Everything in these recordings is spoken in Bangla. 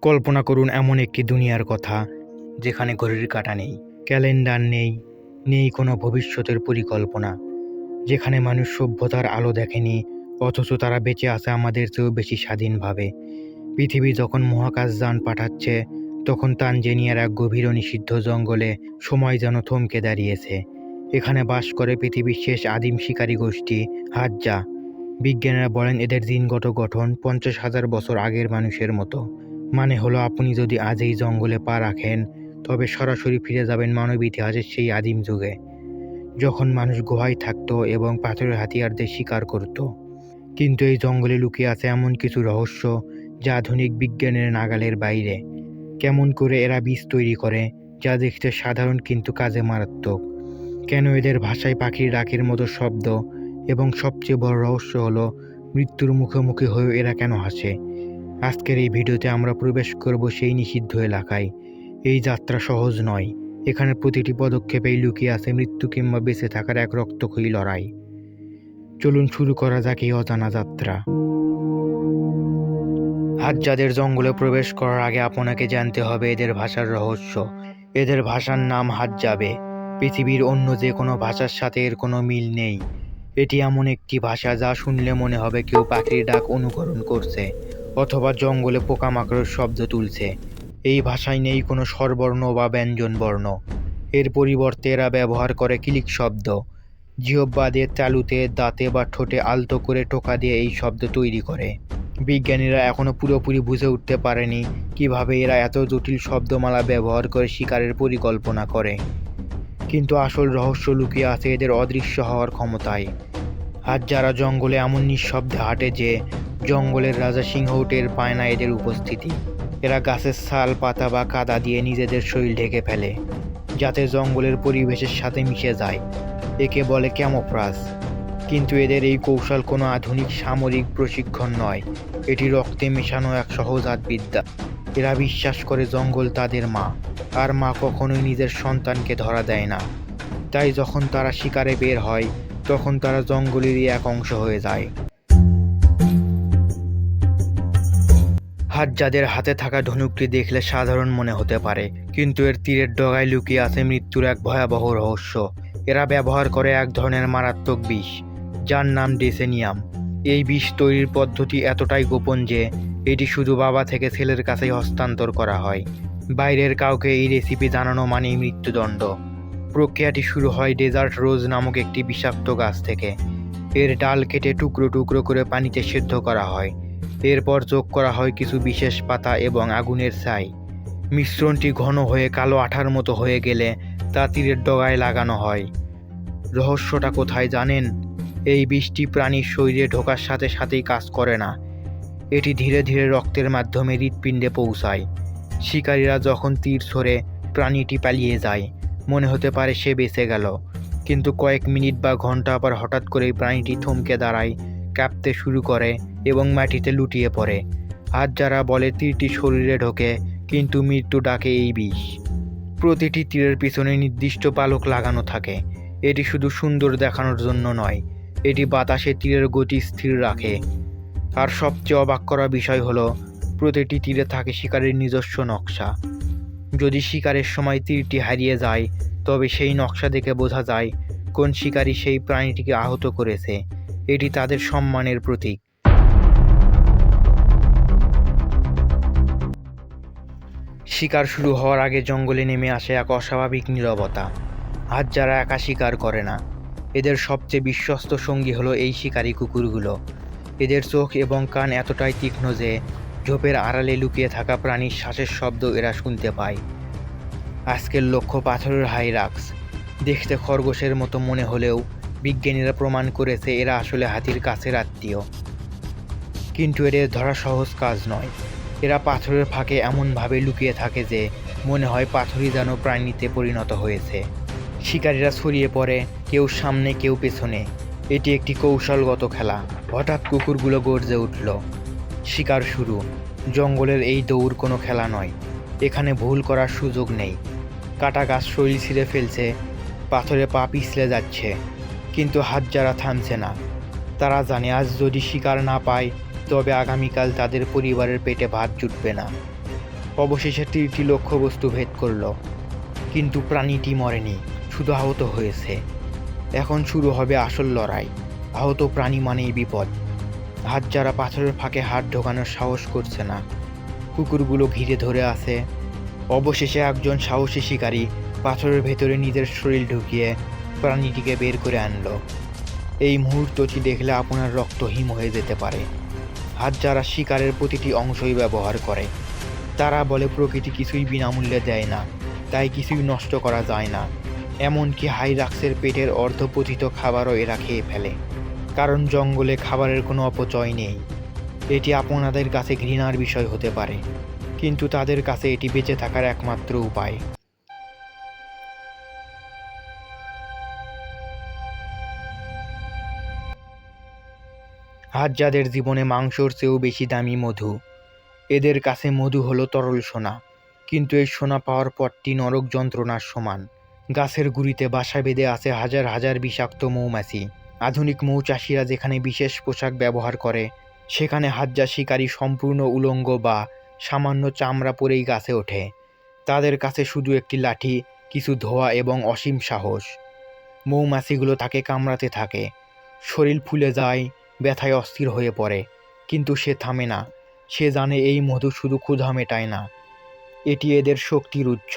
কল্পনা করুন এমন একটি দুনিয়ার কথা যেখানে ঘড়ির কাঁটা নেই, ক্যালেন্ডার নেই, নেই কোনো ভবিষ্যতের পরিকল্পনা, যেখানে মানুষ সভ্যতার আলো দেখেনি অথচ তারা বেঁচে আছে আমাদের চেয়েও বেশি স্বাধীনভাবে। পৃথিবী যখন মহাকাশযান পাঠাচ্ছে তখন তানজেনিয়ার এক গভীর নিষিদ্ধ জঙ্গলে সময় যেন থমকে দাঁড়িয়েছে। এখানে বাস করে পৃথিবীর শেষ আদিম শিকারী গোষ্ঠী হাজ্জা। বিজ্ঞানীরা বলেন এদের জিনগত গঠন 50,000 বছর আগের মানুষের মতো। মানে হলো আপনি যদি আজ এই জঙ্গলে পা রাখেন তবে সরাসরি ফিরে যাবেন মানব ইতিহাসের সেই আদিম যুগে, যখন মানুষ গুহায় থাকতো এবং পাথরের হাতিয়ারদের শিকার করত। কিন্তু এই জঙ্গলে লুকিয়ে আছে এমন কিছু রহস্য যা আধুনিক বিজ্ঞানের নাগালের বাইরে। কেমন করে এরা বীজ তৈরি করে যা দেখতে সাধারণ কিন্তু কাজে মারাত্মক? কেন এদের ভাষায় পাখির ডাকের মতো শব্দ? এবং সবচেয়ে বড় রহস্য হলো মৃত্যুর মুখোমুখি হয়েও এরা কেন হাসে? আজকের এই ভিডিওতে আমরা প্রবেশ করব সেই নিষিদ্ধ এলাকায়। এই যাত্রা সহজ নয়, এখানে প্রতিটি পদক্ষেপেই লুকিয়ে আছে মৃত্যু কিংবা বেঁচে থাকার এক রক্তক্ষয়ী লড়াই। চলুন শুরু করা যাক এই অজানা যাত্রা। হাজ্জাদের জঙ্গলে প্রবেশ করার আগে আপনাকে জানতে হবে এদের ভাষার রহস্য। এদের ভাষার নাম হাজ্জাবে। পৃথিবীর অন্য যে কোনো ভাষার সাথে এর কোনো মিল নেই। এটি এমন একটি ভাষা যা শুনলে মনে হবে কেউ পাখির ডাক অনুকরণ করছে অথবা জঙ্গলে পোকামাকড়ের শব্দ তুলছে। এই ভাষায় নেই কোনো স্বরবর্ণ বা ব্যঞ্জন বর্ণ। এর পরিবর্তে এরা ব্যবহার করে ক্লিক শব্দ। জিহ্বা দিয়ে তালুতে, দাঁতে বা ঠোঁটে আলতো করে টোকা দিয়ে এই শব্দ তৈরি করে। বিজ্ঞানীরা এখনও পুরোপুরি বুঝে উঠতে পারেনি কিভাবে এরা এত জটিল শব্দমালা ব্যবহার করে শিকারের পরিকল্পনা করে। কিন্তু আসল রহস্য লুকিয়ে আছে এদের অদৃশ্য হওয়ার ক্ষমতায়। আজ যারা জঙ্গলে এমন নিঃশব্দে হাঁটে যে জঙ্গলের রাজা সিংহও টের পায় না এদের উপস্থিতি। এরা গাছের ছাল, পাতা বা কাদা দিয়ে নিজেদের শরীর ঢেকে ফেলে যাতে জঙ্গলের পরিবেশের সাথে মিশে যায়। একে বলে ক্যামোফ্রাজ। কিন্তু এদের এই কৌশল কোনো আধুনিক সামরিক প্রশিক্ষণ নয়, এটি রক্তে মেশানো এক সহজাত বিদ্যা। এরা বিশ্বাস করে জঙ্গল তাদের মা, আর মা কখনোই নিজের সন্তানকে ধরা দেয় না। তাই যখন তারা শিকারে বের হয় তখন তারা জঙ্গলেরই এক অংশ হয়ে যায়। হাজ্জাদের হাতে থাকা ধনুকটি দেখলে সাধারণ মনে হতে পারে, কিন্তু এর তীরের ডগায় লুকিয়ে আছে মৃত্যুর এক ভয়াবহ রহস্য। এরা ব্যবহার করে এক ধরনের মারাত্মক বিষ যার নাম ডেসেনিয়াম। এই বিষ তৈরির পদ্ধতি এতটাই গোপন যে এটি শুধু বাবা থেকে ছেলের কাছেই হস্তান্তর করা হয়। বাইরের কাউকে এই রেসিপি জানানো মানেই মৃত্যুদণ্ড। প্রক্রিয়াটি শুরু হয় ডেজার্ট রোজ নামক একটি বিষাক্ত গাছ থেকে। এর ডাল কেটে টুকরো টুকরো করে পানিতে সেদ্ধ করা হয়। এরপর যোগ করা হয় কিছু বিশেষ পাতা এবং আগুনের ছাই। মিশ্রণটি ঘন হয়ে কালো আঠার মতো হয়ে গেলে তা তীরের ডগায় লাগানো হয়। রহস্যটা কোথায় জানেন? এই বিষটি প্রাণীর শরীরে ঢোকার সাথে সাথেই কাজ করে না। এটি ধীরে ধীরে রক্তের মাধ্যমে হৃৎপিণ্ডে পৌঁছায়। শিকারীরা যখন তীর ছোড়ে প্রাণীটি পালিয়ে যায়, মনে হতে পারে সে বেঁচে গেল, কিন্তু কয়েক মিনিট বা ঘন্টা পর হঠাৎ করেই প্রাণীটি থমকে দাঁড়ায়, কাঁপতে শুরু করে এবং মাটিতে লুটিয়ে পড়ে। আর যারা বলে তীরটি শরীরে ঢোকে, কিন্তু মৃত্যু ডাকে এই বিষ। প্রতিটি তীরের পিছনে নির্দিষ্ট পালক লাগানো থাকে। এটি শুধু সুন্দর দেখানোর জন্য নয়, এটি বাতাসে তীরের গতি স্থির রাখে। আর সবচেয়ে অবাক করা বিষয় হলো প্রতিটি তীরে থাকে শিকারের নিজস্ব নকশা। যদি শিকারের সময় তীরটি হারিয়ে যায় তবে সেই নকশা দেখে বোঝা যায় কোন শিকারী সেই প্রাণীটিকে আহত করেছে। এটি তাদের সম্মানের প্রতীক। শিকার শুরু হওয়ার আগে জঙ্গলে নেমে আসে এক অস্বাভাবিক নীরবতা। আজ যারা একা শিকার করে না, এদের সবচেয়ে বিশ্বস্ত সঙ্গী হলো এই শিকারী কুকুরগুলো। এদের চোখ এবং কান এতটাই তীক্ষ্ণ যে ঝোপের আড়ালে লুকিয়ে থাকা প্রাণীর শ্বাসের শব্দ এরা শুনতে পায়। আজকের লক্ষ্য পাথরের হাইরাক্স। দেখতে খরগোশের মতো মনে হলেও বিজ্ঞানীরা প্রমাণ করেছে এরা আসলে হাতির কাছের আত্মীয়। কিন্তু এদের ধরা সহজ কাজ নয়। এরা পাথরের ফাঁকে এমনভাবে লুকিয়ে থাকে যে মনে হয় পাথরই যেন প্রাণীতে পরিণত হয়েছে। শিকারীরা ছড়িয়ে পড়ে, কেউ সামনে কেউ পেছনে। এটি একটি কৌশলগত খেলা। হঠাৎ কুকুরগুলো গর্জে উঠল। শিকার শুরু। জঙ্গলের এই দৌড় কোনো খেলা নয়, এখানে ভুল করার সুযোগ নেই। কাটা গাছ শরীর ছিঁড়ে ফেলছে, পাথরে পা পিছলে যাচ্ছে, কিন্তু হাজ্জারা থামছে না। তারা জানে আজ যদি শিকার না পায় তবে আগামীকাল তাদের পরিবারের পেটে ভাত জুটবে না। অবশেষে তীরটি লক্ষ্যবস্তু ভেদ করল, কিন্তু প্রাণীটি মরেনি, শুধু আহত হয়েছে। এখন শুরু হবে আসল লড়াই। আহত প্রাণী মানেই বিপদ। হাতজারা পাথরের ফাঁকে হাত ঢোকানোর সাহস করছে না। কুকুরগুলো ঘিরে ধরে আছে। অবশেষে একজন সাহসী শিকারী পাথরের ভেতরে নিজের শরীর ঢুকিয়ে প্রাণীটিকে বের করে আনলো। এই মুহূর্তটি দেখলে আপনার রক্ত হিম হয়ে যেতে পারে। হাতজারা শিকারের প্রতিটি অংশই ব্যবহার করে। তারা বলে প্রকৃতি কিছুই বিনামূল্যে দেয় না, তাই কিছুই নষ্ট করা যায় না। এমনকি হাইরাক্সের পেটের অর্ধপতিত খাবারও এরা খেয়ে ফেলে, কারণ জঙ্গলে খাবারের কোনো অপচয় নেই। এটি আপনাদের কাছে ঘৃণার বিষয় হতে পারে, কিন্তু তাদের কাছে এটি বেঁচে থাকার একমাত্র উপায়। হাতজাদের জীবনে মাংসর চেয়েও বেশি দামি মধু। এদের কাছে মধু হলো তরল সোনা, কিন্তু এই সোনা পাওয়ার পথটি নরক যন্ত্রণার সমান। গাছের গুঁড়িতে বাসা বেঁধে আছে হাজার হাজার বিষাক্ত মৌমাছি। আধুনিক মৌচাষিরা যেখানে বিশেষ পোশাক ব্যবহার করে, সেখানে হাতজা শিকারী সম্পূর্ণ উলঙ্গ বা সামান্য চামড়া পরেই গাছে ওঠে। তাদের কাছে শুধু একটি লাঠি, কিছু ধোঁয়া এবং অসীম সাহস। মৌমাছিগুলো তাকে কামড়াতে থাকে, শরীর ফুলে যায়, ব্যথায় অস্থির হয়ে পড়ে, কিন্তু সে থামে না। সে জানে এই মধু শুধু ক্ষুধা মেটায় না, এটি এদের শক্তির উৎস।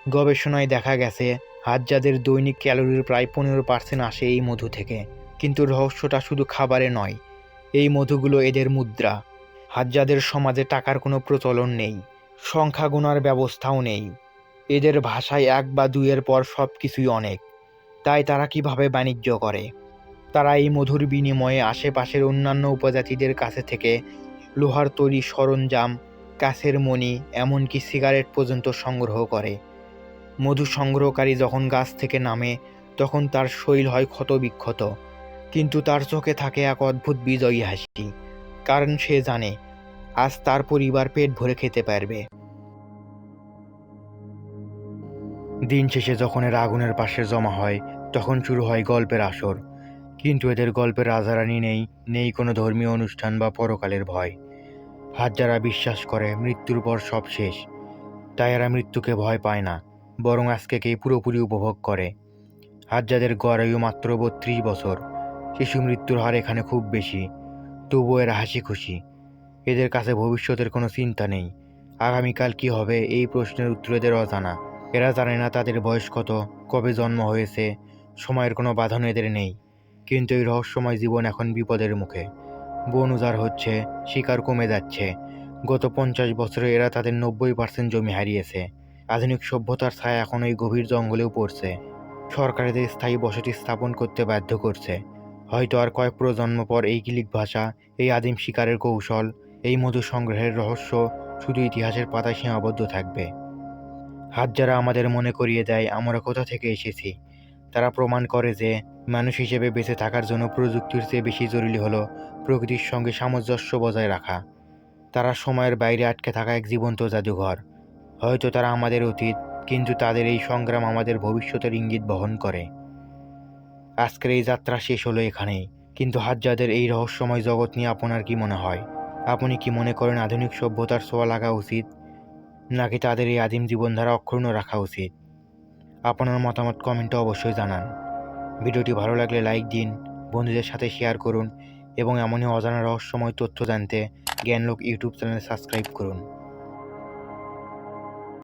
গবেষণায় দেখা গেছে হাতজাদের দৈনিক ক্যালোরির প্রায় 15% আসে এই মধু থেকে। কিন্তু রহস্যটা শুধু খাবারে নয়, এই মধুগুলো এদের মুদ্রা। হাতজাদের সমাজে টাকার কোনো প্রচলন নেই, সংখ্যা গোনার ব্যবস্থাও নেই। এদের ভাষায় 1 বা 2-এর পর সব কিছুই অনেক। তাই তারা কিভাবে বাণিজ্য করে? তারা এই মধুর বিনিময়ে আশেপাশের অন্যান্য উপজাতিদের কাছে থেকে লোহার তৈরি সরঞ্জাম, কাচের মণি, এমনকি সিগারেট পর্যন্ত সংগ্রহ করে। মধু সংগ্রহকারী যখন গাছ থেকে নামে, তখন তার শরীর হয় ক্ষতবিক্ষত, কিন্তু তার চোখে থাকে এক অদ্ভুত বিজয়ী হাসি, কারণ সে জানে আজ তার পরিবার পেট ভরে খেতে পারবে। দিন শেষে যখন এরা আগুনের পাশে জমা হয়, তখন শুরু হয় গল্পের আসর। কিন্তু এদের গল্পের রাজারানি নেই, নেই কোনো ধর্মীয় অনুষ্ঠান বা পরকালের ভয়। হাতজারা বিশ্বাস করে মৃত্যুর পর সব শেষ, তাই এরা মৃত্যুকে ভয় পায় না, বরং আজকেকেই পুরোপুরি উপভোগ করে। হাতজাদের গড় আয়ু মাত্র 32 বছর। শিশু মৃত্যুর হার এখানে খুব বেশি, তবুও এরা হাসি খুশি। এদের কাছে ভবিষ্যতের কোনো চিন্তা নেই। আগামীকাল কি হবে এই প্রশ্নের উত্তর এদের অজানা। এরা জানে না তাদের বয়স কত, কবে জন্ম হয়েছে, সময়ের কোনো বাঁধন এদের নেই। কিন্তু এই রহস্যময় জীবন এখন বিপদের মুখে। বন উজাড় হচ্ছে, শিকার কমে যাচ্ছে। গত 50 বছরে এরা তাদের 90% জমি হারিয়েছে। আধুনিক সভ্যতার ছায়া এখন এই গভীর জঙ্গলেও পড়ছে। সরকার এদের স্থায়ী বসতি স্থাপন করতে বাধ্য করছে। হয়তো আর কয়েক প্রজন্ম পর এই কিলিক ভাষা, এই আদিম শিকারের কৌশল, এই মধু সংগ্রহের রহস্য শুধু ইতিহাসের পাতায় সীমাবদ্ধ থাকবে। হাতজারা আমাদের মনে করিয়ে দেয় আমরা কোথা থেকে এসেছি। তারা প্রমাণ করে যে মানুষ হিসেবে বেঁচে থাকার জন্য প্রযুক্তির চেয়ে বেশি জরুরি হলো প্রকৃতির সঙ্গে সামঞ্জস্য বজায় রাখা। তারা সময়ের বাইরে আটকে থাকা এক জীবন্ত জাদুঘর। হয়তো তারা আমাদের অতীত, কিন্তু তাদের এই সংগ্রাম আমাদের ভবিষ্যতের ইঙ্গিত বহন করে। আজকের এই যাত্রা শেষ হলো এখানেই, কিন্তু হাতজাদের এই রহস্যময় জগৎ নিয়ে আপনার কি মনে হয়? আপনি কি মনে করেন আধুনিক সভ্যতার ছোঁয়া লাগা উচিত, নাকি তাদের এই আদিম জীবনধারা অক্ষুণ্ণ রাখা উচিত? আপনার মতামত কমেন্টে অবশ্যই জানান। ভিডিওটি ভালো লাগলে লাইক দিন, বন্ধুদের সাথে শেয়ার করুন এবং এমনই অজানা রহস্যময় তথ্য জানতে জ্ঞানলোক ইউটিউব চ্যানেল সাবস্ক্রাইব করুন।